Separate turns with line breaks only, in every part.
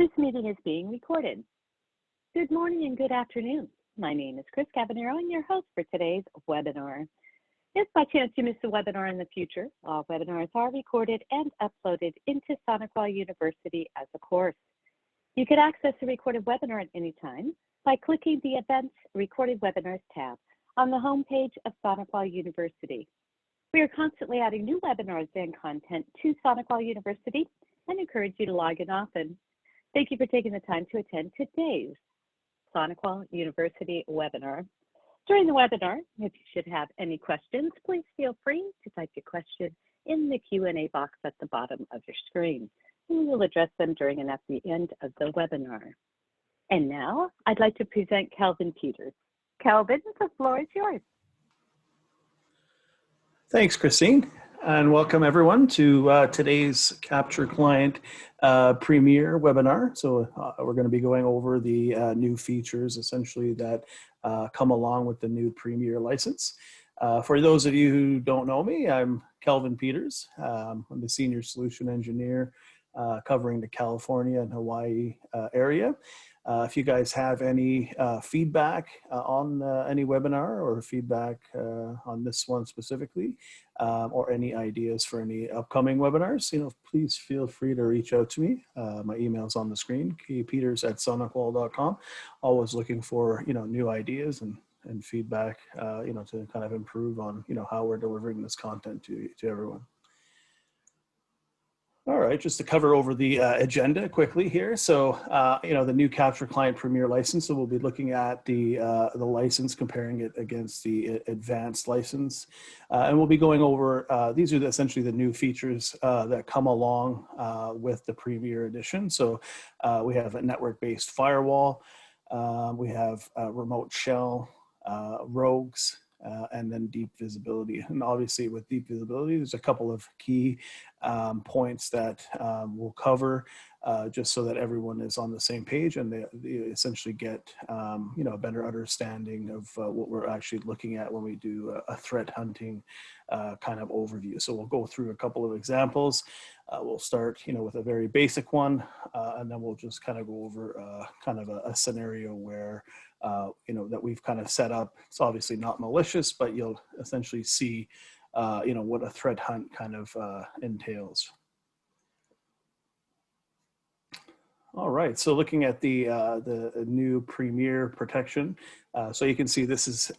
This meeting is being recorded. Good morning and good afternoon. My name is Chris Cabanero and your host for today's webinar. If by chance you miss a webinar in the future, all webinars are recorded and uploaded into Sonicwall University as a course. You can access a recorded webinar at any time by clicking the Events Recorded Webinars tab on the homepage of Sonicwall University. We are constantly adding new webinars and content to Sonicwall University and encourage you to log in often. Thank you for taking the time to attend today's Sonicwall University webinar. During the webinar, if you should have any questions, please feel free to type your question in the Q&A box at the bottom of your screen. We will address them during and at the end of the webinar. And now I'd like to present Kelvin Peters. Kelvin, the floor is yours.
Thanks, Christine, and welcome everyone to today's Capture Client Premier webinar. So we're going to be going over the new features essentially that come along with the new Premier license. For those of you who don't know me, I'm Kelvin Peters. I'm the Senior Solution Engineer covering the California and Hawaii area. If you guys have any feedback on any webinar or feedback on this one specifically, or any ideas for any upcoming webinars, please feel free to reach out to me. My email's on the screen, kpeters@sonicwall.com. Always looking for new ideas and feedback, to kind of improve on how we're delivering this content to everyone. All right, just to cover over the agenda quickly here. So, the new Capture Client Premier license. So we'll be looking at the license, comparing it against the advanced license, and we'll be going over. These are essentially the new features that come along with the Premier edition. So we have a network-based firewall. We have remote shell, rogues. And then deep visibility. And obviously with deep visibility, there's a couple of key points that we'll cover just so that everyone is on the same page and they essentially get a better understanding of what we're actually looking at when we do a threat hunting kind of overview. So we'll go through a couple of examples. We'll start with a very basic one, and then we'll just kind of go over kind of a scenario where that we've kind of set up. It's obviously not malicious, but you'll essentially see, what a threat hunt kind of entails. All right, so looking at the new Premier protection, so you can see this is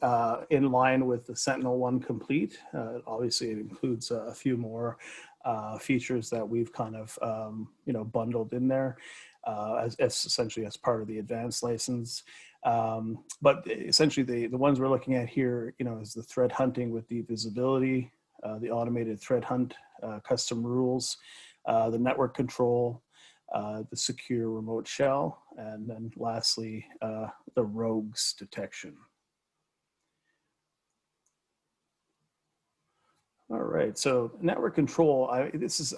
in line with the SENTINELONE Complete. Obviously, it includes a few more features that we've kind of bundled in there as essentially as part of the advanced license. But essentially, the ones we're looking at here, is the threat hunting with deep visibility, the automated threat hunt, custom rules, the network control, the secure remote shell, and then lastly, the rogues detection. All right, so network control, this is,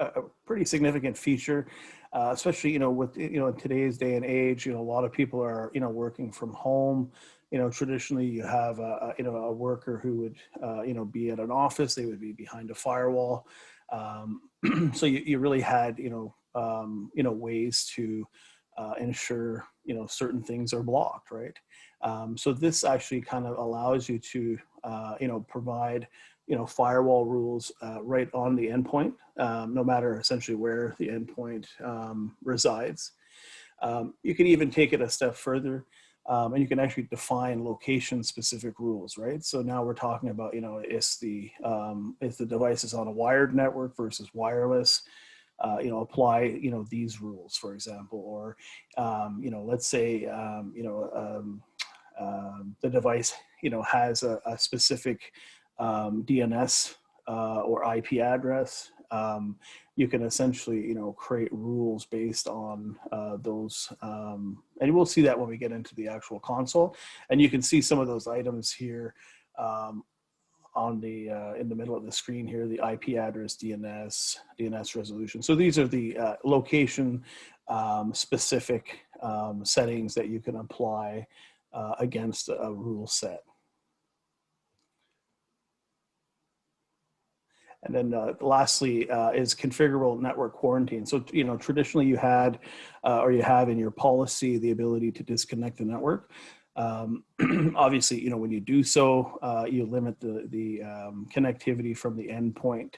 a pretty significant feature, especially, with, in today's day and age, a lot of people are, working from home. Traditionally you have a worker who would, be at an office, they would be behind a firewall. So you really had, ways to ensure, certain things are blocked, right? So this actually kind of allows you to, provide, firewall rules right on the endpoint, no matter essentially where the endpoint resides. You can even take it a step further, and you can actually define location-specific rules, right? So now we're talking about, if the device is on a wired network versus wireless, apply, these rules, for example, or, let's say, the device, has a specific DNS or IP address. You can essentially, create rules based on those, and we'll see that when we get into the actual console. And you can see some of those items here on the in the middle of the screen here, the IP address, DNS resolution. So these are the location specific settings that you can apply against a rule set. And then lastly is configurable network quarantine. So, traditionally you had, or you have in your policy, the ability to disconnect the network. Obviously, when you do so, you limit the connectivity from the endpoint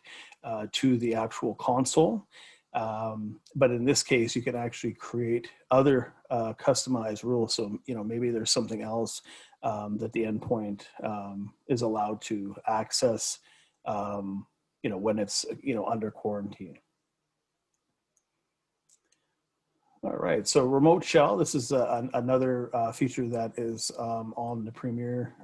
to the actual console. But in this case, you can actually create other customized rules. So, maybe there's something else that the endpoint is allowed to access, when it's, under quarantine. All right, so remote shell, this is another feature that is on the Premier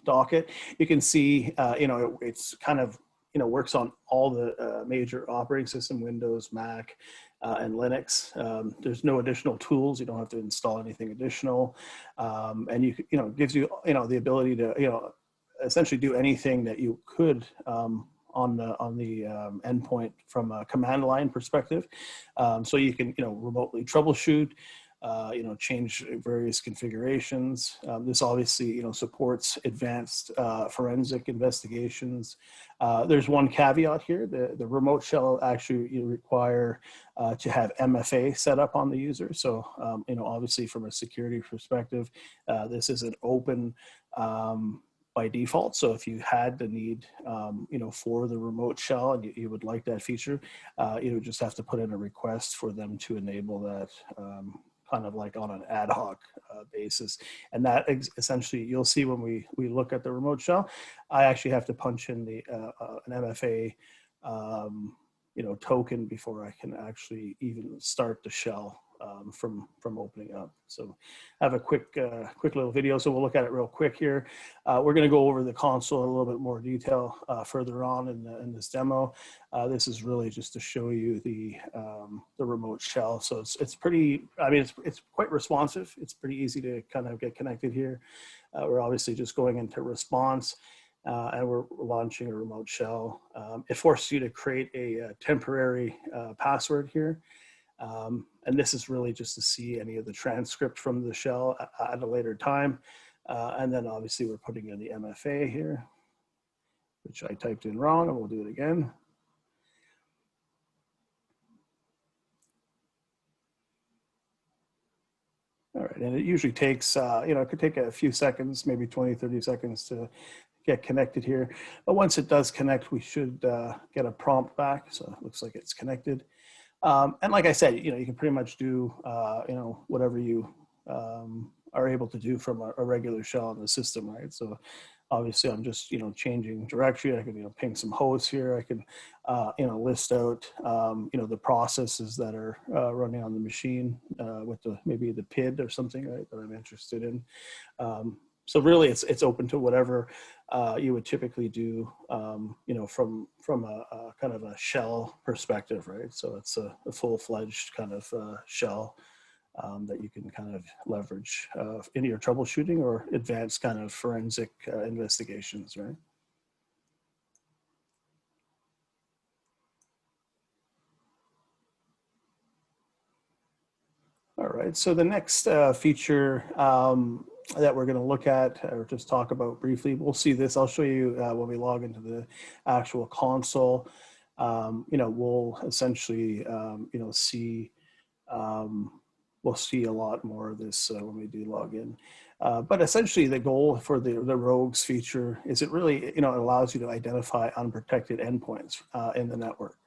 docket. You can see, it's kind of, works on all the major operating system, Windows, Mac, and Linux. There's no additional tools. You don't have to install anything additional. And it gives you, the ability to, essentially do anything that you could on the endpoint from a command line perspective. So you can, remotely troubleshoot, change various configurations. This obviously, supports advanced forensic investigations. There's one caveat here. The remote shell actually require to have MFA set up on the user. So, obviously from a security perspective, this is an open by default. So if you had the need, for the remote shell and you would like that feature, you would just have to put in a request for them to enable that kind of like on an ad hoc basis. And that essentially, you'll see when we look at the remote shell, I actually have to punch in the an MFA, token before I can actually even start the shell from opening up. So I have a quick little video, so we'll look at it real quick here. We're going to go over the console in a little bit more detail further on in this demo. This is really just to show you the remote shell. So it's pretty, it's quite responsive. It's pretty easy to kind of get connected here. We're obviously just going into response. And we're launching a remote shell. It forces you to create a temporary password here. And this is really just to see any of the transcript from the shell at a later time. And then obviously we're putting in the MFA here, which I typed in wrong, and we'll do it again. All right, and it usually takes, it could take a few seconds, maybe 20, 30 seconds to get connected here. But once it does connect, we should get a prompt back. So it looks like it's connected. And like I said, you can pretty much do, whatever you are able to do from a regular shell in the system, right? So obviously I'm just, changing directory. I can, ping some hosts here. I can, list out, the processes that are running on the machine with maybe the PID or something, right, that I'm interested in. So really it's open to whatever you would typically do, from a kind of a shell perspective, right? So it's a full-fledged kind of shell that you can kind of leverage in your troubleshooting or advanced kind of forensic investigations, right? All right, so the next feature that we're going to look at or just talk about briefly, we'll see this. I'll show you when we log into the actual console. We'll essentially, see, we'll see a lot more of this when we do log in. But essentially the goal for the rogues feature is it really, it allows you to identify unprotected endpoints in the network.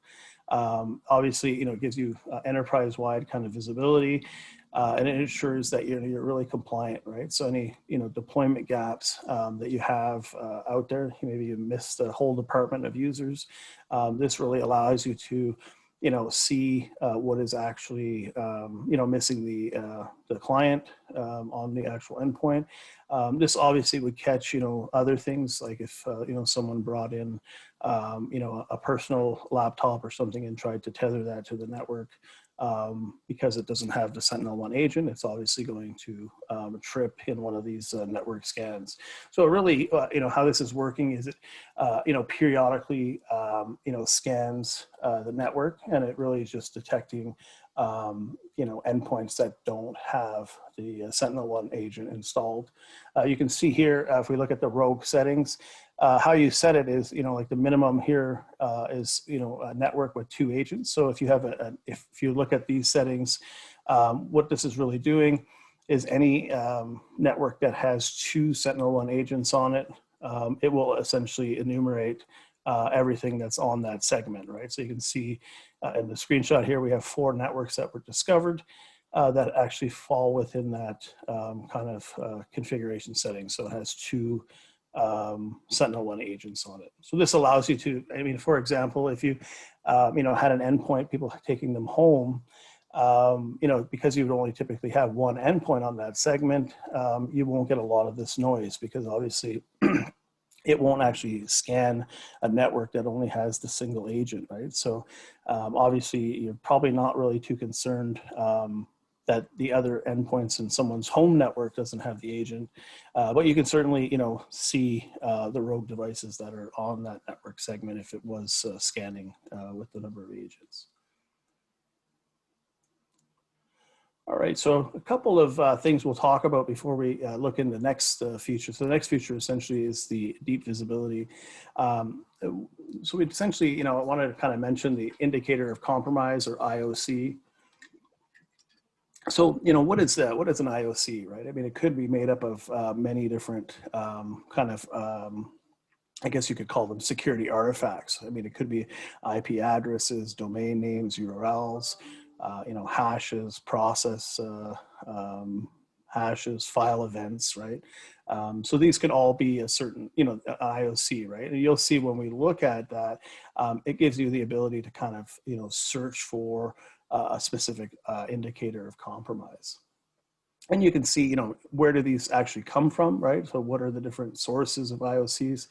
Obviously, it gives you enterprise-wide kind of visibility, and it ensures that you're really compliant, right? So any, deployment gaps that you have out there, maybe you missed a whole department of users. This really allows you to, see what is actually, missing the client on the actual endpoint. This obviously would catch, other things like if, someone brought in, a personal laptop or something and tried to tether that to the network. Because it doesn't have the SENTINELONE agent, it's obviously going to trip in one of these network scans. So really, how this is working is it, periodically, scans the network, and it really is just detecting, endpoints that don't have the Sentinel-1 agent installed. You can see here, if we look at the rogue settings, how you set it is, like the minimum here is, a network with 2 agents. So if you have if you look at these settings, what this is really doing is any network that has 2 Sentinel-1 agents on it, it will essentially enumerate everything that's on that segment, right? So you can see in the screenshot here, we have 4 networks that were discovered that actually fall within that kind of configuration setting. So it has 2 Sentinel-1 agents on it. So this allows you to, for example, if you, had an endpoint, people taking them home, because you would only typically have 1 endpoint on that segment, you won't get a lot of this noise because obviously it won't actually scan a network that only has the single agent, right? So obviously you're probably not really too concerned that the other endpoints in someone's home network doesn't have the agent, but you can certainly, see the rogue devices that are on that network segment if it was scanning with the number of agents. All right, so a couple of things we'll talk about before we look in the next feature. So the next feature essentially is the deep visibility. So we essentially, I wanted to kind of mention the indicator of compromise, or IOC. So, what is that? What is an IOC, right? It could be made up of many different I guess you could call them security artifacts. It could be IP addresses, domain names, URLs, hashes, process hashes, file events, right? So these could all be a certain, IOC, right? And you'll see when we look at that, it gives you the ability to kind of, search for a specific indicator of compromise. And you can see, where do these actually come from, right? So what are the different sources of IOCs?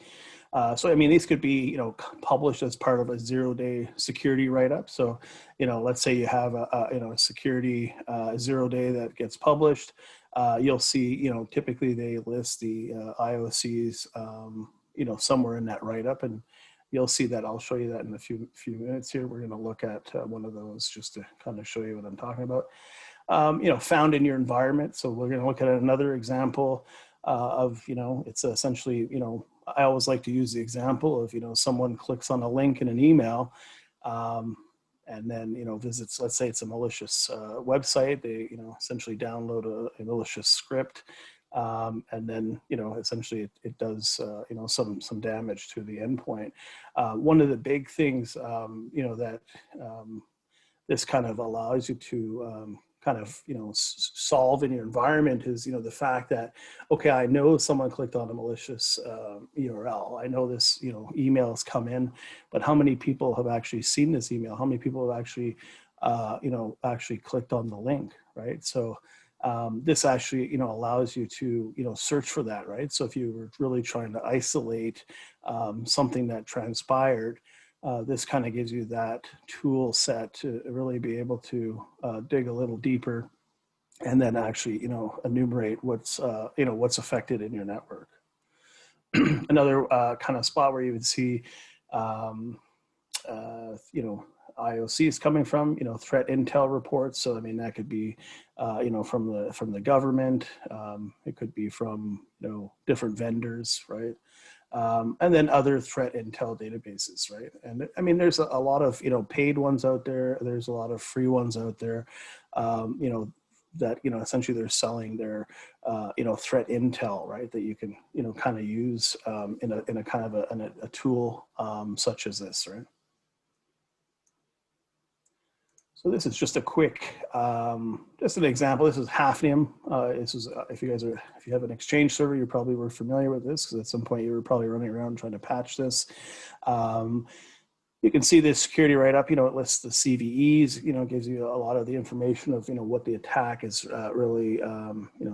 So, these could be, published as part of a 0-day security write-up. So, let's say you have a security 0-day that gets published. You'll see, typically they list the IOCs, somewhere in that write-up, and you'll see that. I'll show you that in a few minutes here. We're going to look at one of those just to kind of show you what I'm talking about. Found in your environment. So we're going to look at another example of, it's essentially, I always like to use the example of, someone clicks on a link in an email and then, visits, let's say it's a malicious website. They, essentially download a malicious script. And then, essentially it does, some damage to the endpoint. One of the big things, that this kind of allows you to solve in your environment is, the fact that, okay, I know someone clicked on a malicious URL. I know this, email has come in, but how many people have actually seen this email? How many people have actually, actually clicked on the link, right? So this actually, allows you to, search for that, right? So if you were really trying to isolate something that transpired, this kind of gives you that tool set to really be able to dig a little deeper and then actually, enumerate what's affected in your network. Another kind of spot where you would see, IOCs coming from, threat intel reports. So, that could be, from the government. It could be from, different vendors, right? And then other threat intel databases, right? And there's a lot of, paid ones out there. There's a lot of free ones out there, that, essentially they're selling their, threat intel, right? That you can, kind of use in a kind of a tool such as this, right? So this is just a quick, just an example. This is Hafnium. This is, if you have an Exchange server, you probably were familiar with this because at some point you were probably running around trying to patch this. You can see this security write-up, it lists the CVEs, it gives you a lot of the information of, what the attack is really,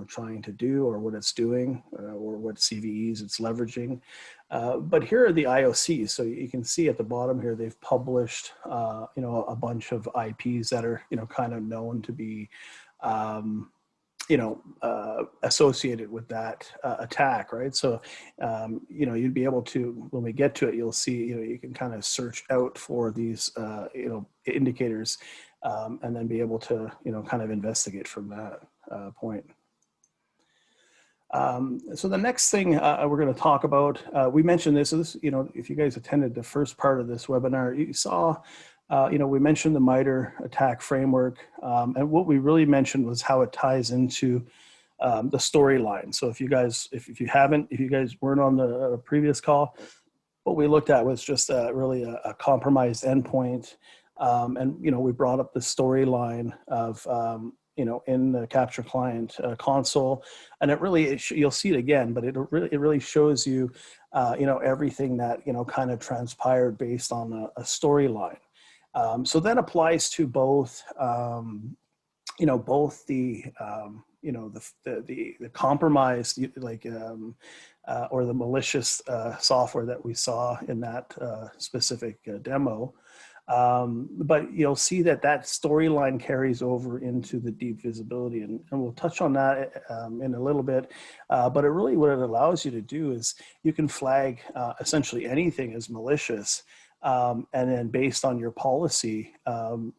trying to do or what it's doing or what CVEs it's leveraging. But here are the IOCs. So you can see at the bottom here, they've published, a bunch of IPs that are, kind of known to be, associated with that attack, right? So, you'd be able to, when we get to it, you'll see, you can kind of search out for these, indicators and then be able to, kind of investigate from that point. So the next thing we're going to talk about, we mentioned this, if you guys attended the first part of this webinar, you saw, we mentioned the MITRE attack framework, and what we really mentioned was how it ties into the storyline. So if you guys weren't on the previous call, what we looked at was just really a compromised endpoint, and we brought up the storyline of in the capture client console, and it really you'll see it again, but it really shows you everything that kind of transpired based on a storyline. So that applies to both both the the compromised or the malicious software that we saw in that specific demo. But you'll see that storyline carries over into the deep visibility, and we'll touch on that in a little bit. But what it allows you to do is you can flag essentially anything as malicious, and then based on your policy,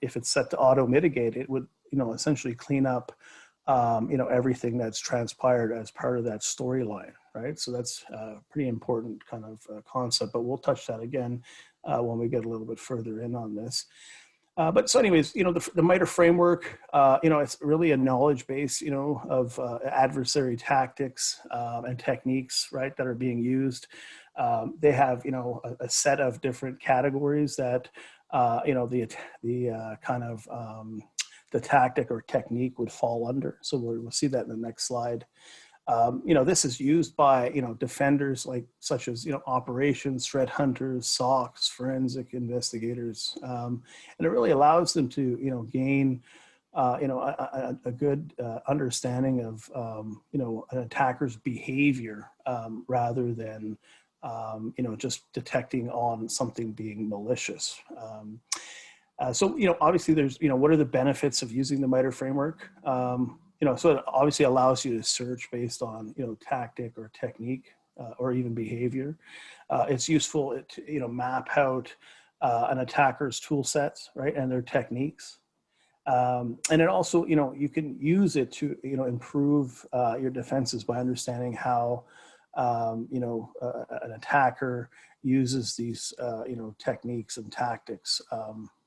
if it's set to auto mitigate, it would essentially clean up everything that's transpired as part of that storyline, right? So that's a pretty important kind of concept, but we'll touch that again when we get a little bit further in on this. But so anyways, the MITRE framework, it's really a knowledge base, of adversary tactics and techniques, right, that are being used. They have, a set of different categories that, the tactic or technique would fall under. So we'll see that in the next slide. This is used by, defenders such as, operations, threat hunters, SOCs, forensic investigators. And it really allows them to, gain, a good understanding of, an attacker's behavior rather than, just detecting on something being malicious. So, obviously there's, what are the benefits of using the MITRE framework? So it obviously allows you to search based on, tactic or technique or even behavior. It's useful to, map out an attacker's tool sets, right, and their techniques. And it also, you can use it to, improve your defenses by understanding how, an attacker uses these, techniques and tactics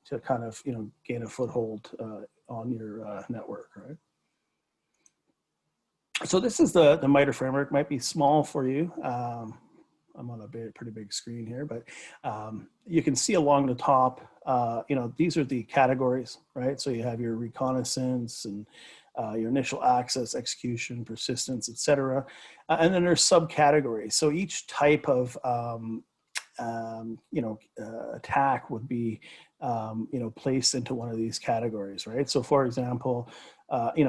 to kind of, gain a foothold on your network, right? So this is the MITRE framework. Might be small for you. I'm on a pretty big screen here, but you can see along the top, these are the categories, right? So you have your reconnaissance and your initial access, execution, persistence, etc. And then there's subcategories. So each type of attack would be placed into one of these categories, right? So for example,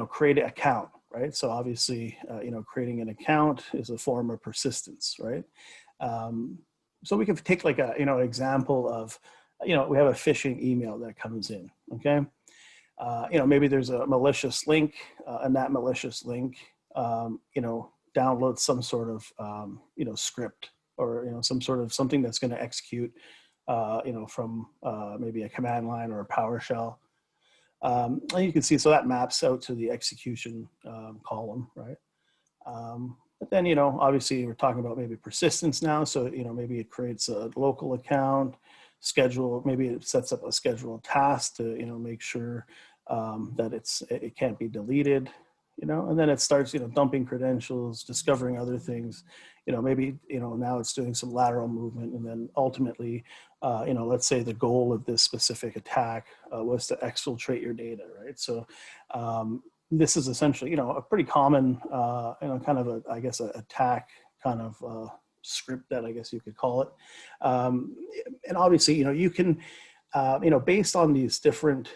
create an account, right? So obviously, creating an account is a form of persistence, right? So we could take like an example of, we have a phishing email that comes in, okay? Maybe there's a malicious link, and that malicious link, downloads some sort of, script or, something that's going to execute, from maybe a command line or a PowerShell. And you can see, so that maps out to the execution column, right? But then, obviously we're talking about maybe persistence now. So, maybe it creates a local account, maybe it sets up a scheduled task to, make sure that it can't be deleted, and then it starts, dumping credentials, discovering other things, maybe, now it's doing some lateral movement, and then ultimately, let's say the goal of this specific attack was to exfiltrate your data, right? So this is essentially, a pretty common, kind of I guess, an attack kind of script that I guess you could call it. And obviously, you can, based on these different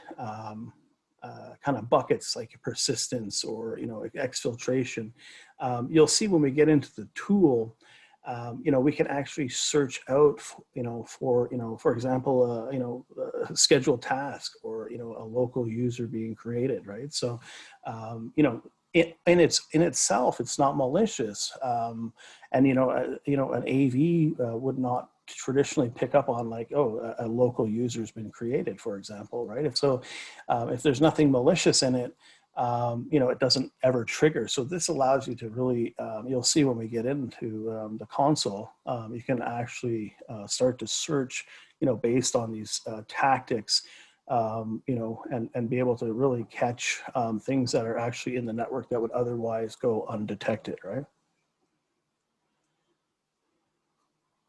kind of buckets like persistence or, exfiltration, you'll see when we get into the tool, we can actually search out, for example, a scheduled task or, a local user being created, right? So, in itself, it's not malicious. And, an AV would not traditionally pick up on like, oh, a local user has been created, for example, right? If there's nothing malicious in it, it doesn't ever trigger. So this allows you to really, you'll see when we get into the console, you can actually start to search, based on these tactics, and be able to really catch things that are actually in the network that would otherwise go undetected, right?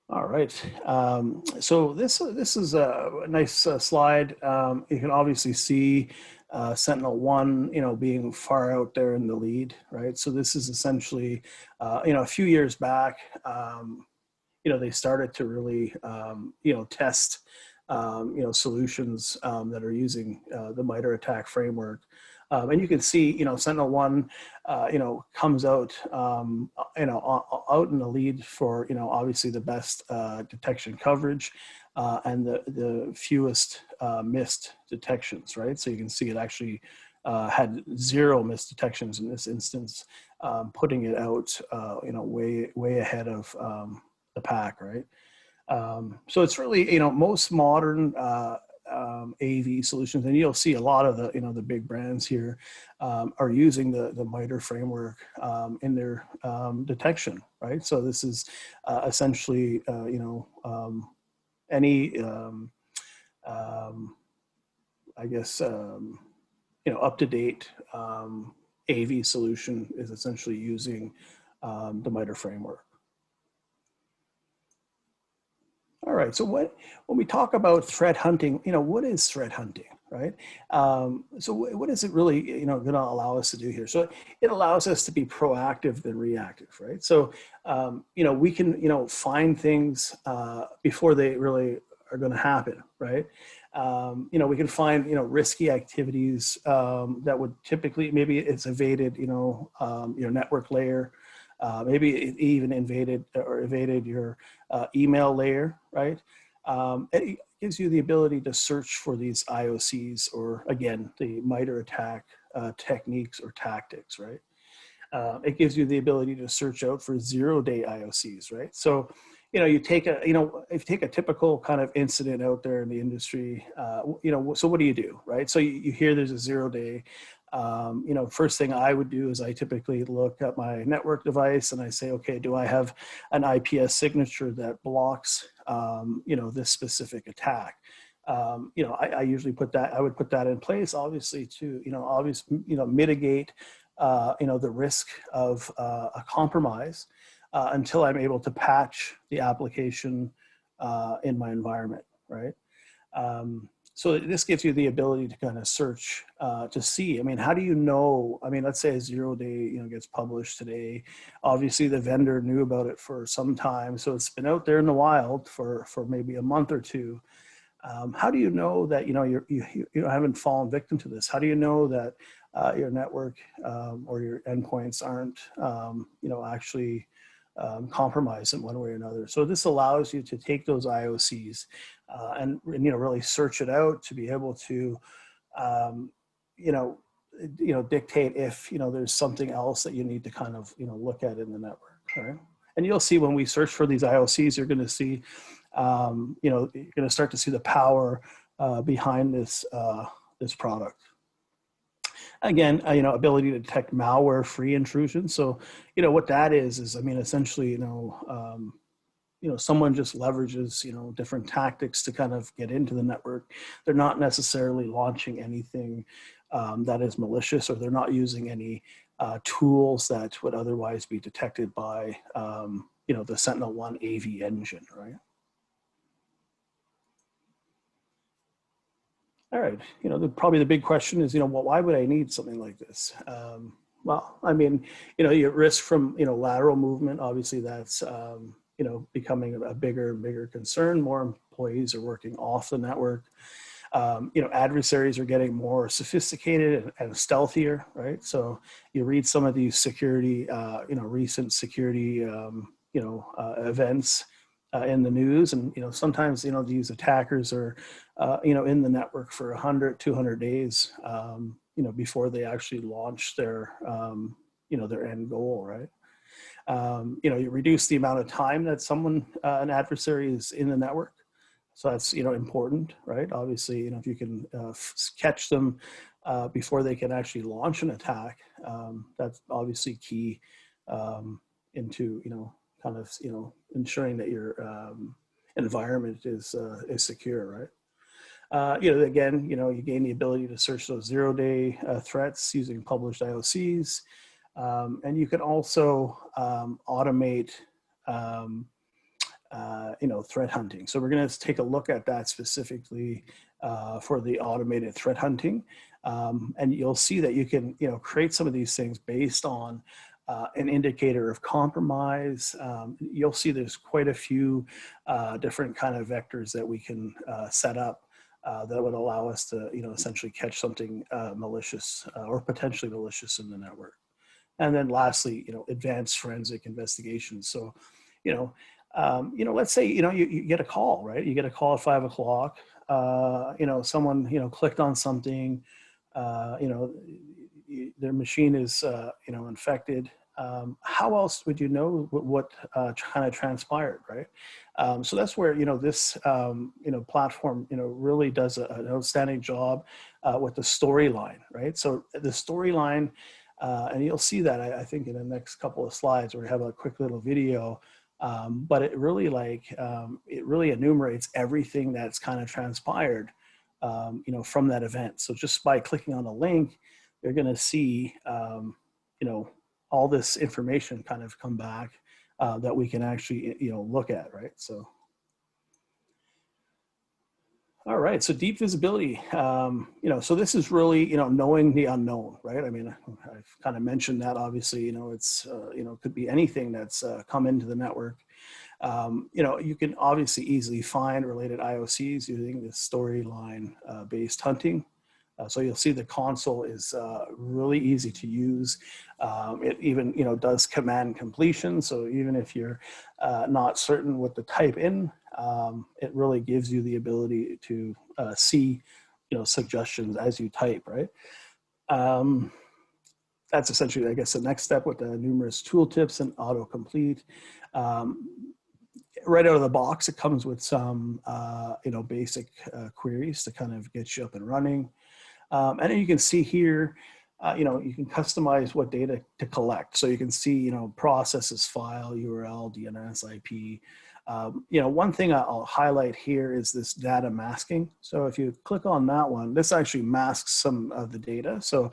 All right. So this is a nice slide. You can obviously see Sentinel-1, being far out there in the lead, right? So this is essentially, a few years back, they started to really, test, solutions that are using the MITRE attack framework. And you can see, Sentinel-1, comes out, out in the lead for, obviously the best detection coverage and the fewest missed detections, right? So you can see it actually had 0 missed detections in this instance, putting it out, way ahead of the pack, right? So it's really, most modern AV solutions, and you'll see a lot of the, the big brands here are using the MITRE framework in their detection, right? So this is essentially, any, I guess, up-to-date AV solution is essentially using the MITRE framework. All right, so when we talk about threat hunting, what is threat hunting, right? So what is it really, going to allow us to do here? So it allows us to be proactive than reactive, right? So, we can, find things before they really are going to happen, right? We can find, risky activities that would typically, maybe it's evaded, your network layer. Maybe it even evaded your email layer, right? It gives you the ability to search for these IOCs, or again, the MITRE attack techniques or tactics, right? It gives you the ability to search out for 0-day IOCs, right? So, if you take a typical kind of incident out there in the industry, so what do you do, right? So you hear there's a 0-day. First thing I would do is I typically look at my network device and I say, okay, do I have an IPS signature that blocks, this specific attack? I usually I would put that in place, obviously, to, mitigate, the risk of a compromise until I'm able to patch the application in my environment, right? So this gives you the ability to kind of search to see. I mean, how do you know? I mean, let's say a 0-day, gets published today. Obviously, the vendor knew about it for some time, so it's been out there in the wild for maybe a month or two. How do you know that you haven't fallen victim to this? How do you know that your network or your endpoints aren't actually compromised in one way or another? So this allows you to take those IOCs and really search it out to be able to dictate if there's something else that you need to kind of look at in the network, right? And you'll see when we search for these IOCs, you're going to see you're going to start to see the power behind this this product. Again, ability to detect malware-free intrusion. So, what that is I mean, essentially, someone just leverages, different tactics to kind of get into the network. They're not necessarily launching anything that is malicious, or they're not using any tools that would otherwise be detected by, the Sentinel-1 AV engine, right? All right, probably the big question is, well, why would I need something like this? Well, I mean, you risk from, lateral movement. Obviously, that's, becoming a bigger and bigger concern. More employees are working off the network. Adversaries are getting more sophisticated and stealthier, right? So you read some of these security, recent security, events in the news, and sometimes these attackers are in the network for 100, 200 days, before they actually launch their their end goal, right? You reduce the amount of time that an adversary is in the network. So that's, important, right? Obviously, if you can catch them before they can actually launch an attack, that's obviously key into, kind of, ensuring that your environment is secure, right? Again, you gain the ability to search those zero-day threats using published IOCs. And you can also automate, threat hunting. So we're going to take a look at that specifically for the automated threat hunting. And you'll see that you can, create some of these things based on an indicator of compromise. You'll see there's quite a few different kind of vectors that we can set up that would allow us to, essentially catch something malicious or potentially malicious in the network. And then lastly, advanced forensic investigations. So, let's say, you get a call, right? You get a call at 5 o'clock, someone, clicked on something, their machine is, infected. How else would you know what kind of transpired, right? So that's where, this, platform, really does an outstanding job with the storyline, right? So the storyline, and you'll see that, I think, in the next couple of slides where we have a quick little video, but it really it really enumerates everything that's kind of transpired, from that event. So just by clicking on a link, you're going to see, all this information kind of come back that we can actually, look at, right? So. All right, so deep visibility, so this is really, knowing the unknown, right? I mean, I've kind of mentioned that, obviously, it's, could be anything that's come into the network. You can obviously easily find related IOCs using this storyline based hunting. So you'll see the console is really easy to use. It even, does command completion. So even if you're not certain what to type in, it really gives you the ability to see, suggestions as you type, right? That's essentially, I guess, the next step with the numerous tooltips and autocomplete. Right out of the box, it comes with some, basic queries to kind of get you up and running. And then you can see here, you can customize what data to collect. So you can see, processes, file, URL, DNS, IP. One thing I'll highlight here is this data masking. So if you click on that one, this actually masks some of the data. So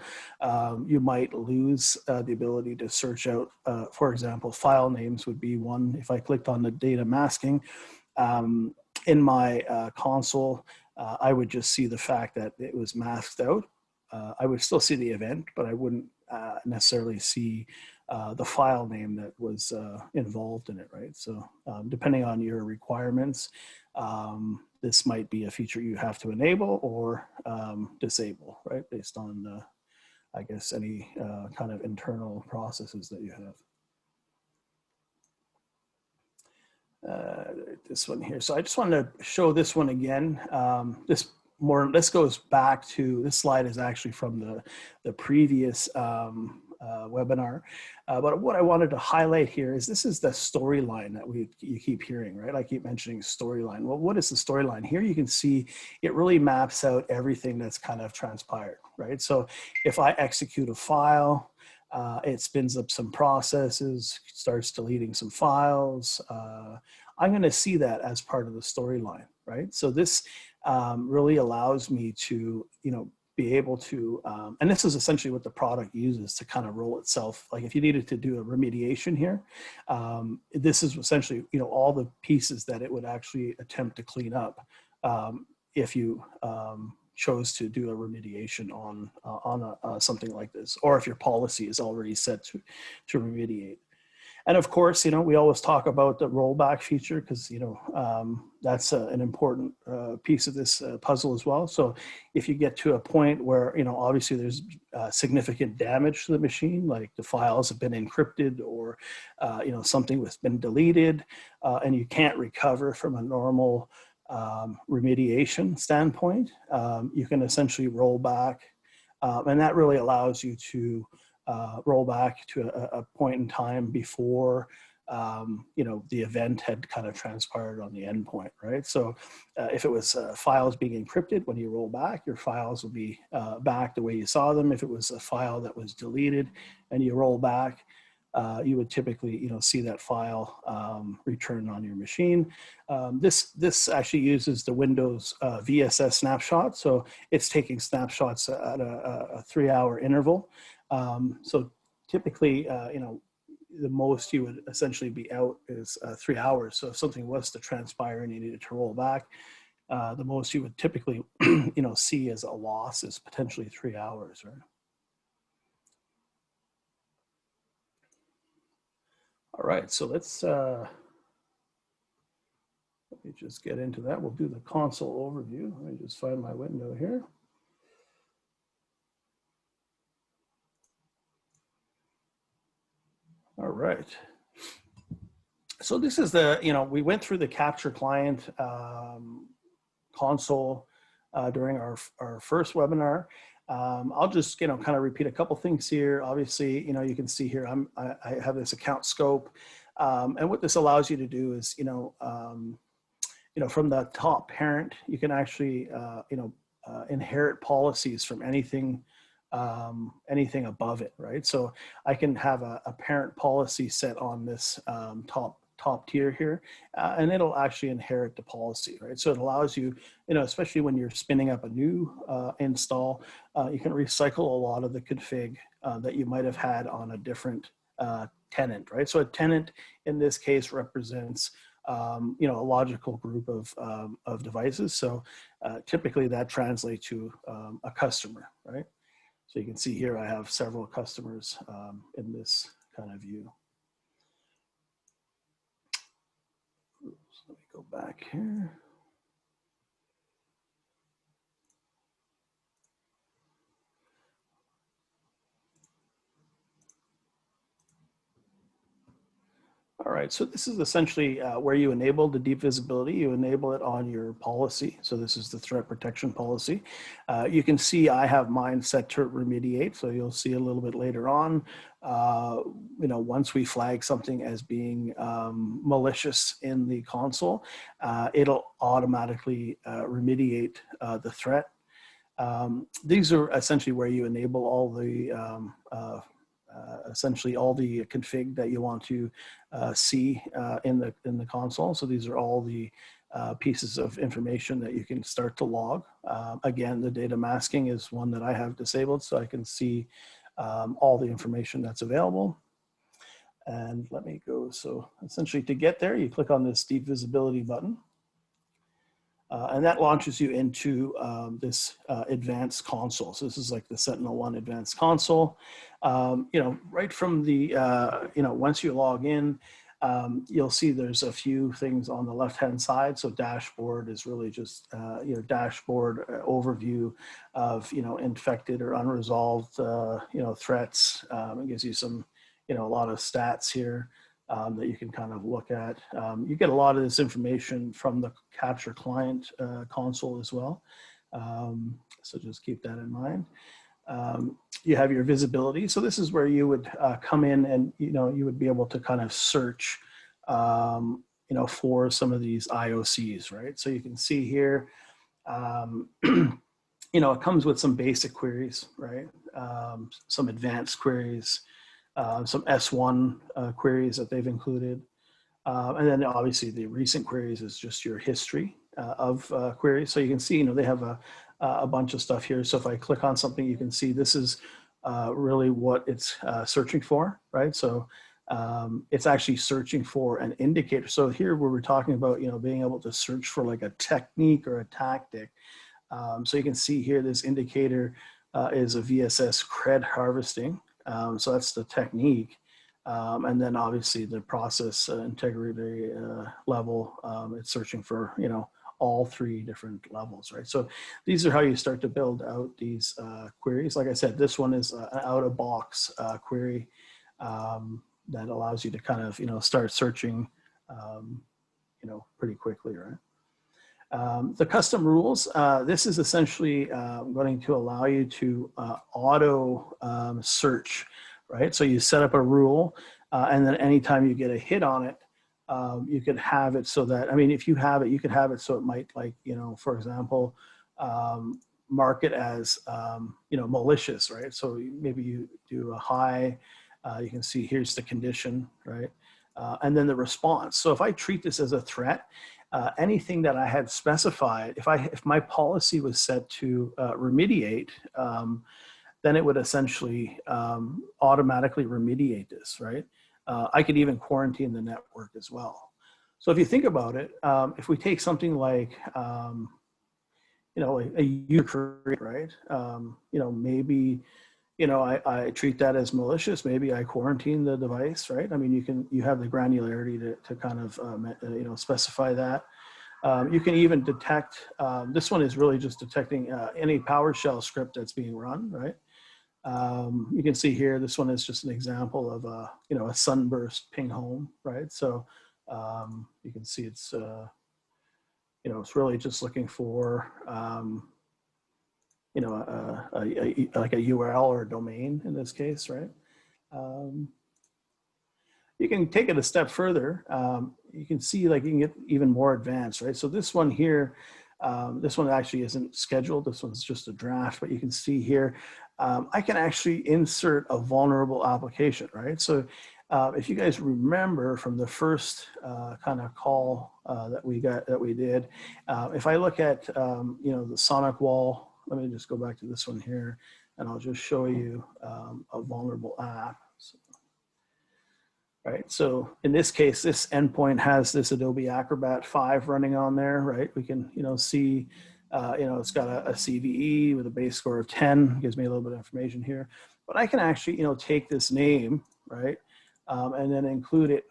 you might lose the ability to search out, for example, file names would be one. If I clicked on the data masking in my console, I would just see the fact that it was masked out. I would still see the event, but I wouldn't necessarily see the file name that was involved in it, right? So depending on your requirements, this might be a feature you have to enable or disable, right? Based on, I guess, any kind of internal processes that you have. This one here. So I just wanted to show this one again. This goes back to, this slide is actually from the previous webinar. But what I wanted to highlight here is this is the storyline that you keep hearing, right? I keep mentioning storyline. Well, what is the storyline? Here you can see it really maps out everything that's kind of transpired, right? So if I execute a file, it spins up some processes, starts deleting some files. I'm going to see that as part of the storyline, right? So this really allows me to, be able to, and this is essentially what the product uses to kind of roll itself. Like if you needed to do a remediation here, this is essentially, all the pieces that it would actually attempt to clean up if you chose to do a remediation on something like this, or if your policy is already set to remediate. And of course, we always talk about the rollback feature because, that's an important piece of this puzzle as well. So if you get to a point where, obviously there's significant damage to the machine, like the files have been encrypted or, something has been deleted and you can't recover from a normal remediation standpoint, you can essentially roll back. And that really allows you to roll back to a point in time before the event had kind of transpired on the endpoint, right? So if it was files being encrypted, when you roll back, your files will be back the way you saw them. If it was a file that was deleted and you roll back, you would typically, see that file return on your machine. This actually uses the Windows VSS snapshot. So it's taking snapshots at a 3-hour interval. So typically, the most you would essentially be out is 3 hours. So if something was to transpire and you needed to roll back, the most you would typically, see as a loss is potentially 3 hours, right? All right, so let's, let me just get into that. We'll do the console overview. Let me just find my window here. All right. So this is the, we went through the capture client console during our first webinar. I'll just, kind of repeat a couple things here. Obviously, you can see here, I have this account scope. And what this allows you to do is, from the top parent, you can actually, inherit policies from anything above it, right? So I can have a parent policy set on this top tier here, and it'll actually inherit the policy, right? So it allows you, especially when you're spinning up a new install, you can recycle a lot of the config that you might have had on a different tenant, right? So a tenant in this case represents a logical group of devices. So typically that translates to a customer, right? So you can see here I have several customers in this kind of view. Oops, let me go back here. All right, so this is essentially where you enable the deep visibility. You enable it on your policy. So this is the threat protection policy. You can see I have mine set to remediate. So you'll see a little bit later on, once we flag something as being malicious in the console, it'll automatically remediate the threat. These are essentially where you enable all the essentially all the config that you want to see in the console. So these are all the pieces of information that you can start to log. Again, the data masking is one that I have disabled, so I can see all the information that's available. And let me go. So essentially to get there, you click on this deep visibility button. And that launches you into this advanced console. So this is like the SENTINELONE advanced console. Right from the, once you log in, you'll see there's a few things on the left-hand side. So dashboard is really just your dashboard overview of, infected or unresolved, threats. It gives you some, a lot of stats here. That you can kind of look at. You get a lot of this information from the capture client console as well. So just keep that in mind. You have your visibility. So this is where you would come in and, you would be able to kind of search, for some of these IOCs, right? So you can see here, it comes with some basic queries, right? Some advanced queries. Some S1 queries that they've included. And then obviously the recent queries is just your history of queries. So you can see, they have a bunch of stuff here. So if I click on something, you can see this is really what it's searching for, right? So it's actually searching for an indicator. So here where we're talking about, being able to search for like a technique or a tactic. So you can see here, this indicator is a VSS cred harvesting. So that's the technique. And then obviously the process integrity level, it's searching for, all three different levels, right? So these are how you start to build out these queries. Like I said, this one is an out-of-box query that allows you to kind of, start searching, pretty quickly, right? The custom rules, this is essentially going to allow you to auto search right? So you set up a rule, and then anytime you get a hit on it, you could have it so that, I mean, if you have it, you could have it so it might, like, you know, for example, mark it as, you know, malicious, right? So maybe you do a high, you can see here's the condition, right? And then the response. So if I treat this as a threat, anything that I had specified, if my policy was set to remediate, then it would essentially automatically remediate this, right? I could even quarantine the network as well. So if you think about it, if we take something like, you know, a user, right? You know, maybe, you know, I treat that as malicious. Maybe I quarantine the device, right? I mean, you have the granularity to kind of, you know, specify that. You can even detect, this one is really just detecting any PowerShell script that's being run, right? You can see here, this one is just an example of a, you know, a sunburst ping home, right? So you can see it's, you know, it's really just looking for, you know, like a URL or a domain in this case, right? You can take it a step further. You can see, like, you can get even more advanced, right? So this one here, this one actually isn't scheduled. This one's just a draft, but you can see here, I can actually insert a vulnerable application, right? So if you guys remember from the first kind of call that we did, if I look at, you know, the Sonicwall, let me just go back to this one here, and I'll just show you a vulnerable app. Right, so in this case, this endpoint has this Adobe Acrobat 5 running on there, right? We can, you know, see, you know, it's got a CVE with a base score of 10, gives me a little bit of information here. But I can actually, you know, take this name, right, and then include it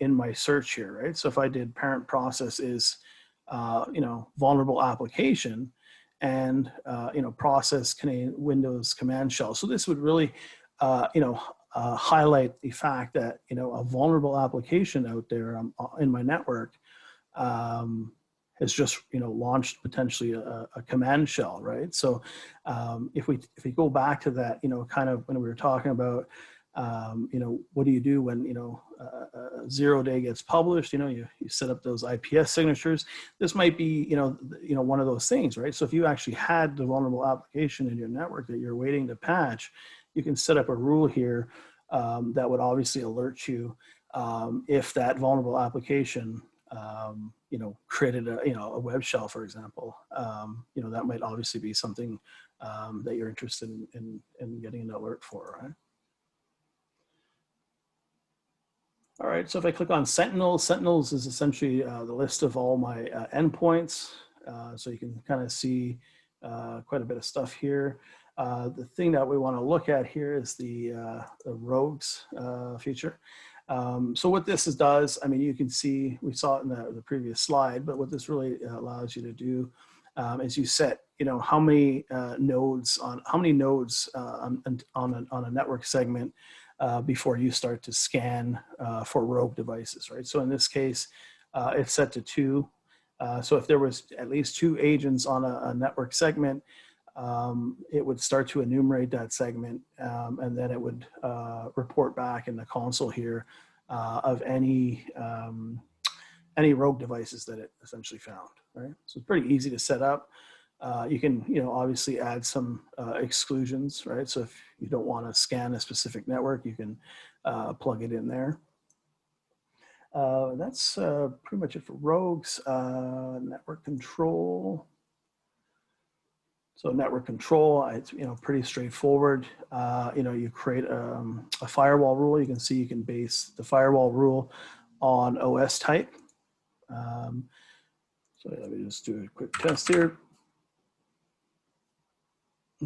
in my search here, right? So if I did parent process is, you know, vulnerable application, and, you know, process Windows command shell. So this would really, you know, highlight the fact that, you know, a vulnerable application out there in my network has just, you know, launched potentially a command shell, right? So if we go back to that, you know, kind of when we were talking about, you know, what do you do when, you know, a 0-day gets published? You know, you set up those IPS signatures. This might be, you know, one of those things, right? So if you actually had the vulnerable application in your network that you're waiting to patch, you can set up a rule here that would obviously alert you if that vulnerable application, you know, created a, you know, a web shell, for example. You know, that might obviously be something that you're interested in getting an alert for, right? All right, so if I click on Sentinels, Sentinels is essentially the list of all my endpoints. So you can kind of see quite a bit of stuff here. The thing that we want to look at here is the rogues feature. So what this does, I mean, you can see, we saw it in the previous slide, but what this really allows you to do is you set, you know, how many nodes on a network segment before you start to scan for rogue devices, right? So in this case, it's set to 2. So if there was at least 2 agents on a network segment, it would start to enumerate that segment, and then it would report back in the console here of any rogue devices that it essentially found, right? So it's pretty easy to set up. You can, you know, obviously add some exclusions, right? So if you don't want to scan a specific network, you can plug it in there. That's pretty much it for rogues. Network control. So network control, it's, you know, pretty straightforward. You know, you create a firewall rule. You can see you can base the firewall rule on OS type. So let me just do a quick test here.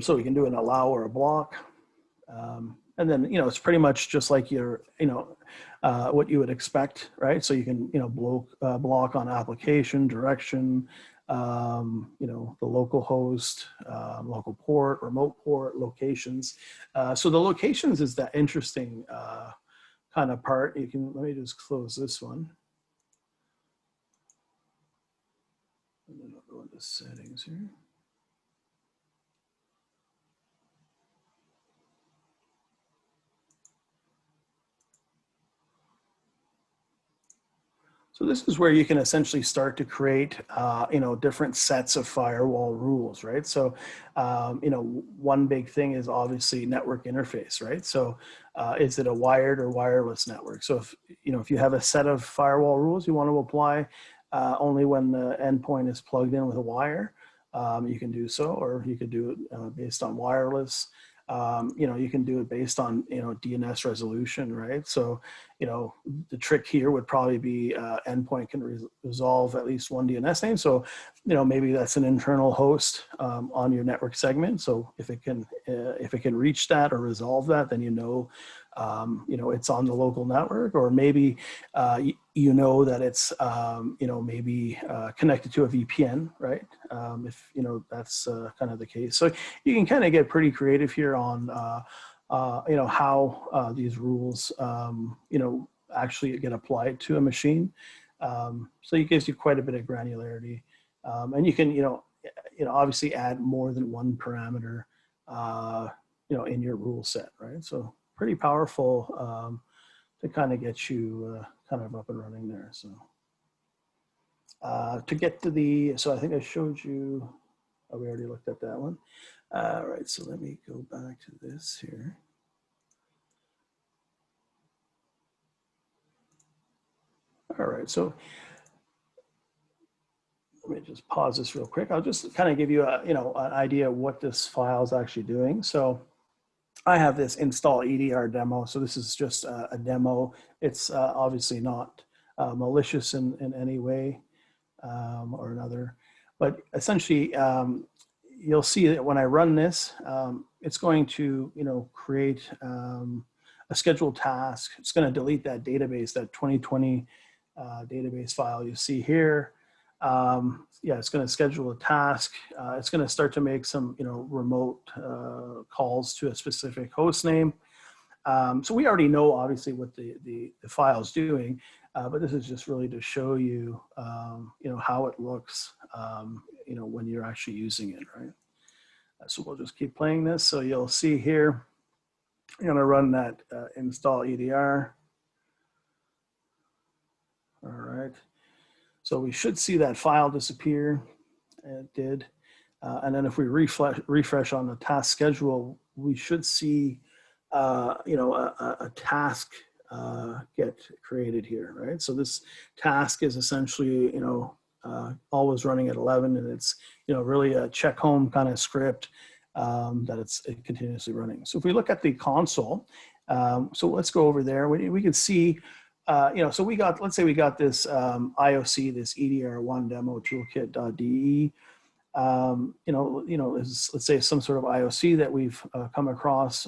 So we can do an allow or a block. And then, you know, it's pretty much just like your, you know, what you would expect, right? So you can, you know, block on application, direction, you know, the local host, local port, remote port, locations. So the locations is that interesting kind of part. You can, let me just close this one. And then I'll go into settings here. So this is where you can essentially start to create, different sets of firewall rules, right? So, one big thing is obviously network interface, right? So is it a wired or wireless network? So if you have a set of firewall rules you want to apply only when the endpoint is plugged in with a wire, you can do so, or you could do it based on wireless. You can do it based on, DNS resolution, right? So, the trick here would probably be endpoint can resolve at least one DNS name. So, maybe that's an internal host on your network segment. So if it can reach that or resolve that, then it's on the local network, or maybe that it's maybe connected to a VPN, right? If that's kind of the case. So you can kind of get pretty creative here on how these rules actually get applied to a machine. So it gives you quite a bit of granularity, and you can obviously add more than one parameter in your rule set, right? So pretty powerful to kind of get you kind of up and running there. So to get to so I think I showed you, we already looked at that one. All right, so let me go back to this here. All right, so let me just pause this real quick. I'll just kind of give you an idea of what this file is actually doing. So I have this install EDR demo. So this is just a demo. It's obviously not malicious in any way or another, but essentially you'll see that when I run this, it's going to create a scheduled task. It's going to delete that database, that 2020 database file you see here. It's going to schedule a task. It's going to start to make some, remote calls to a specific host name. So we already know obviously what the file is doing, but this is just really to show you, how it looks, when you're actually using it, right? So we'll just keep playing this. So you'll see here, I'm going to run that install EDR. All right. So we should see that file disappear. It did. And then if we refresh on the task schedule, we should see, a task get created here, right? So this task is essentially, always running at 11, and it's, really a check home kind of script that it's continuously running. So if we look at the console, so let's go over there. We can see, so let's say we got this IOC, this EDR1 demo toolkit.de. Let's say some sort of IOC that we've come across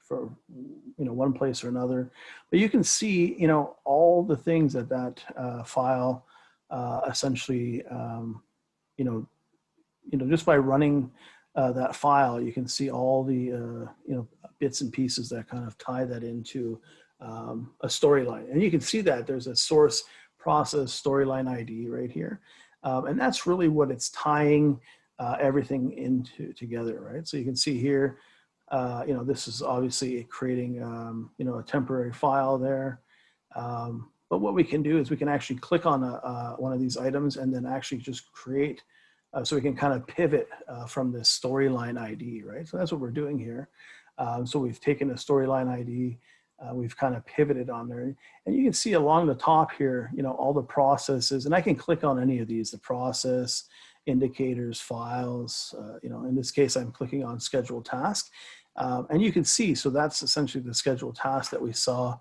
for one place or another, but you can see all the things that file essentially just by running that file, you can see all the bits and pieces that kind of tie that into a storyline. And you can see that there's a source process storyline ID right here. And that's really what it's tying everything into together, right? So you can see here, this is obviously creating, a temporary file there. But what we can do is we can actually click on one of these items and then actually just create, so we can kind of pivot from this storyline ID, right? So that's what we're doing here. So we've taken a storyline ID, we've kind of pivoted on there, and you can see along the top here, all the processes, and I can click on any of these, the process, indicators, files, in this case, I'm clicking on schedule task, and you can see, so that's essentially the scheduled task that we saw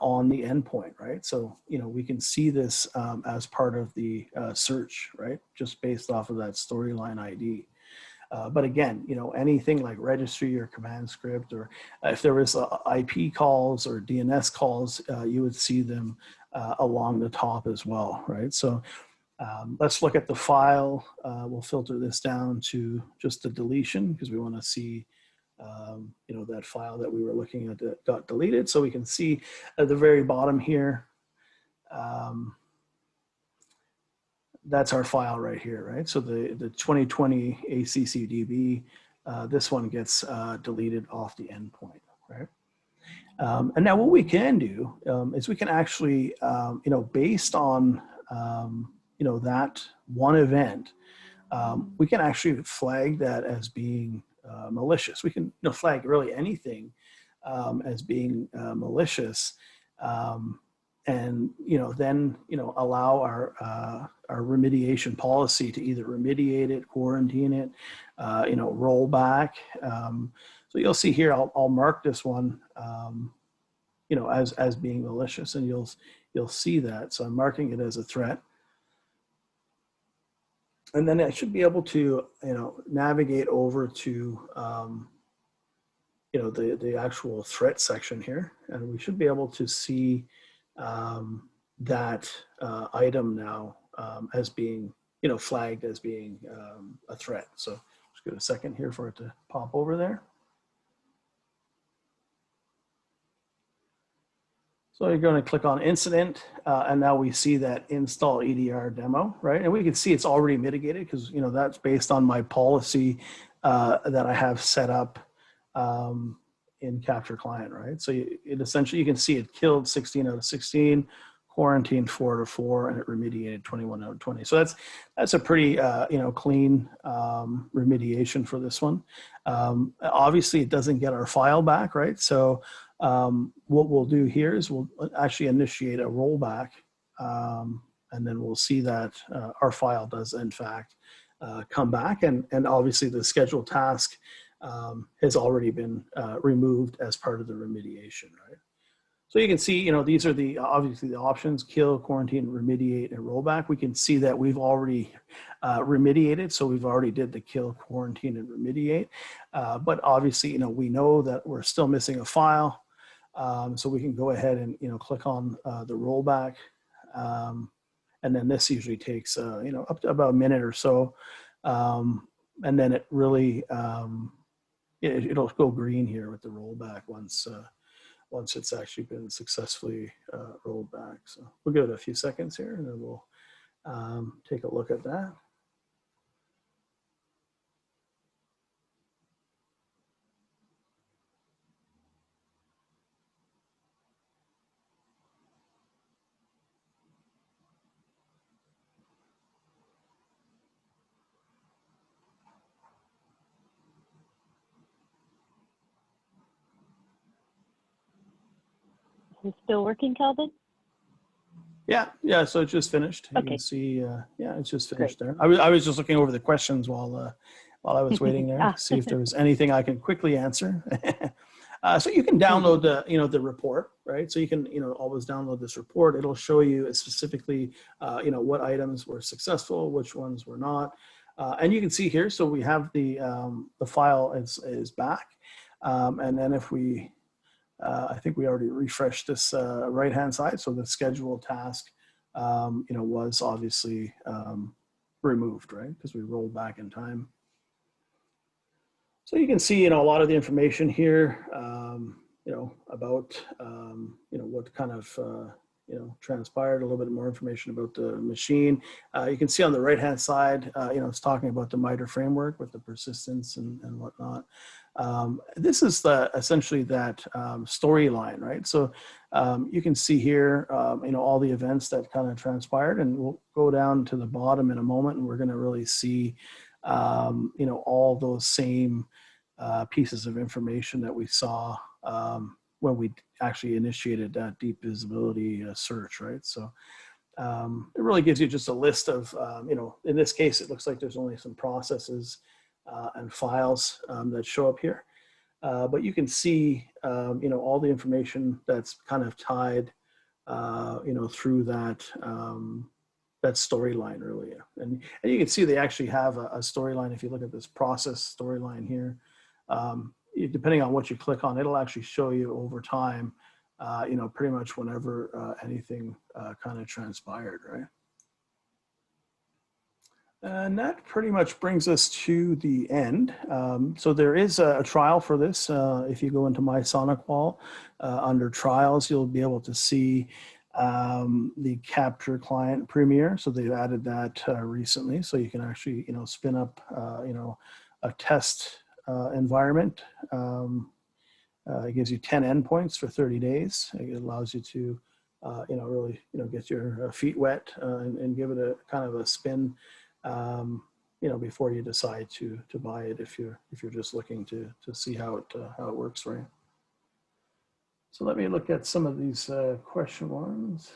on the endpoint, right? So, we can see this as part of the search, right? Just based off of that storyline ID. But again, anything like registry or command script, or if there was IP calls or DNS calls, you would see them along the top as well, right? So let's look at the file. We'll filter this down to just the deletion because we want to see, that file that we were looking at that got deleted. So we can see at the very bottom here, that's our file right here, right? So the 2020 ACCDB, this one gets deleted off the endpoint, right? And now what we can do is we can actually, based on, that one event, we can actually flag that as being malicious. We can flag really anything as being malicious, and then allow our remediation policy to either remediate it, quarantine it, roll back. So you'll see here, I'll mark this one, as being malicious, and you'll see that. So I'm marking it as a threat. And then I should be able to, navigate over to, the actual threat section here, and we should be able to see that item now as being, flagged as being a threat. So just give it a second here for it to pop over there. So you're going to click on incident, and now we see that install EDR demo, right? And we can see it's already mitigated because that's based on my policy that I have set up in Capture Client, right? So essentially you can see it killed 16 out of 16, quarantined 4 out of 4, and it remediated 21 out of 20. So that's a pretty clean remediation for this one. Obviously, it doesn't get our file back, right? So what we'll do here is we'll actually initiate a rollback, and then we'll see that our file does in fact come back, and obviously the scheduled task has already been removed as part of the remediation, right? So you can see, these are obviously the options: kill, quarantine, remediate, and rollback. We can see that we've already remediated, so we've already did the kill, quarantine, and remediate. But obviously, we know that we're still missing a file, so we can go ahead and click on the rollback, and then this usually takes up to about a minute or so, and then it really it'll go green here with the rollback once it's actually been successfully rolled back. So we'll give it a few seconds here, and then we'll take a look at that.
Is it still working, Calvin?
Yeah. So it's just finished. You
Okay.
can see, it's just finished. Great. There. I was just looking over the questions while I was waiting there to see if there was anything I can quickly answer. So you can download the report, right? So you can always download this report. It'll show you specifically what items were successful, which ones were not, and you can see here. So we have the file is back, and then if we I think we already refreshed this right-hand side. So the scheduled task, was obviously removed, right? Because we rolled back in time. So you can see, a lot of the information here, about, what kind of, transpired, a little bit more information about the machine. You can see on the right-hand side, it's talking about the MITRE framework with the persistence and whatnot. This is essentially that storyline, right? So you can see here, all the events that kind of transpired, and we'll go down to the bottom in a moment, and we're going to really see, all those same pieces of information that we saw when we actually initiated that deep visibility search, right? So it really gives you just a list of, in this case, it looks like there's only some processes and files that show up here. But you can see, all the information that's kind of tied, through that, that storyline really. And you can see they actually have a storyline. If you look at this process storyline here, depending on what you click on, it'll actually show you over time, pretty much whenever anything kind of transpired, right? And that pretty much brings us to the end. So there is a trial for this. If you go into My Sonicwall, under trials, you'll be able to see the Capture Client Premier. So they've added that recently. So you can actually, spin up, a test environment it gives you 10 endpoints for 30 days. It allows you to, really, get your feet wet and give it a kind of a spin, before you decide to buy it if you're just looking to see how it works for you. So let me look at some of these question ones.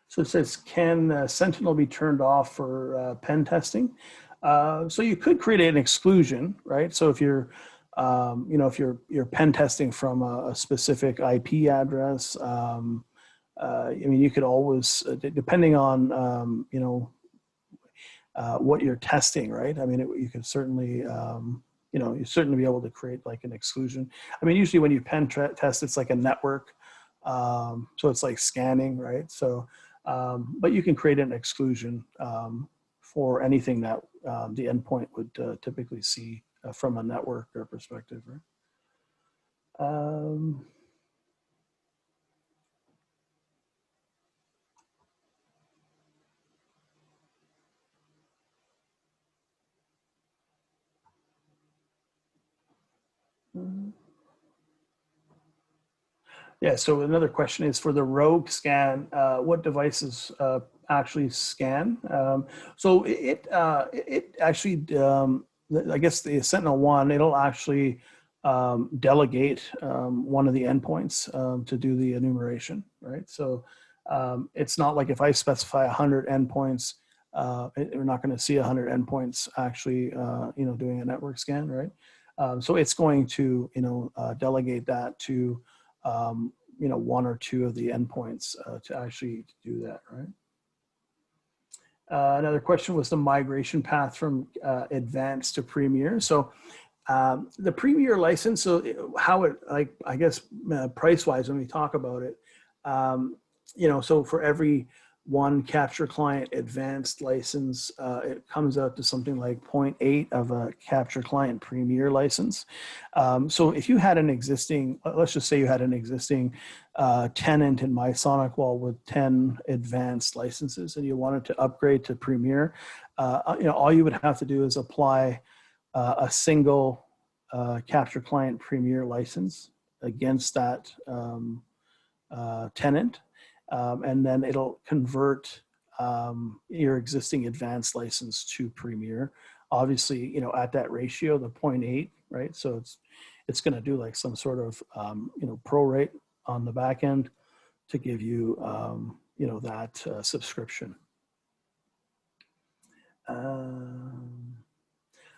So it says, can Sentinel be turned off for pen testing? So you could create an exclusion, right? So if you're, if you're pen testing from a specific IP address, you could always, depending on, what you're testing, right? You could certainly, you certainly be able to create like an exclusion. Usually when you pen test, it's like a network. So it's like scanning, right? So, but you can create an exclusion for anything that the endpoint would typically see from a network or perspective, right? Yeah, so another question is for the rogue scan, what devices actually scan? So it actually, I guess the Sentinel-1, it'll actually delegate one of the endpoints to do the enumeration, right? So it's not like if I specify 100 endpoints, we're not going to see 100 endpoints actually, doing a network scan, right? So it's going to, delegate that to one or two of the endpoints to actually do that, right? Another question was the migration path from Advanced to Premier. So the Premier license, so how it, like, I guess price-wise when we talk about it, so for every one Capture Client Advanced license, it comes out to something like 0.8 of a Capture Client Premier license. So if you had an existing, let's just say you had an existing tenant in my Sonicwall with 10 advanced licenses and you wanted to upgrade to Premier, all you would have to do is apply a single Capture Client Premier license against that tenant. And then it'll convert your existing advanced license to Premier. Obviously, at that ratio, the 0.8, right? So it's going to do like some sort of, prorate on the back end to give you, that subscription.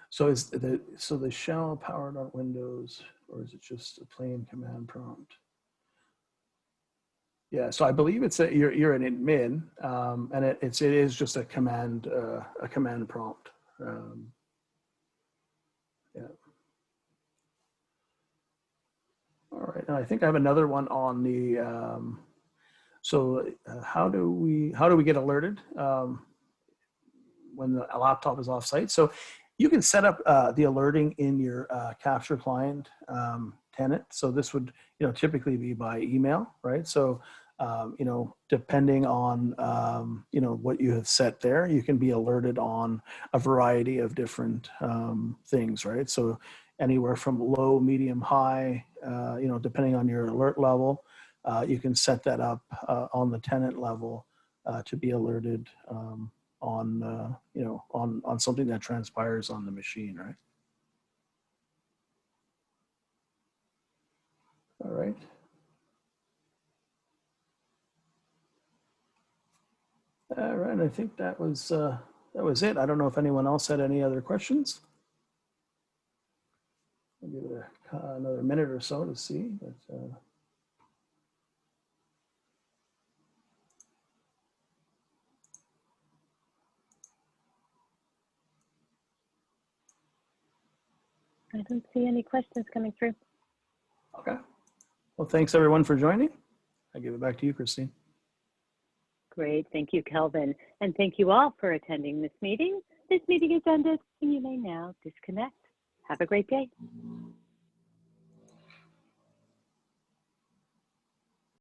So the shell powered on Windows, or is it just a plain command prompt? Yeah, so I believe it's you're an admin, and it is just a command prompt. Yeah. All right, and I think I have another one on the. How do we get alerted when the laptop is off site? So you can set up the alerting in your Capture Client tenant. So this would typically be by email, right? So depending on, what you have set there, you can be alerted on a variety of different things, right? So anywhere from low, medium, high, depending on your alert level, you can set that up on the tenant level to be alerted on something that transpires on the machine, right? All right. All right, I think that was it. I don't know if anyone else had any other questions. I'll give it another minute or so to see. But,
I don't see any questions coming through.
okay. Well, thanks everyone for joining. I give it back to you, Christine.
Great, thank you, Kelvin. And thank you all for attending this meeting. This meeting is ended and you may now disconnect. Have a great day.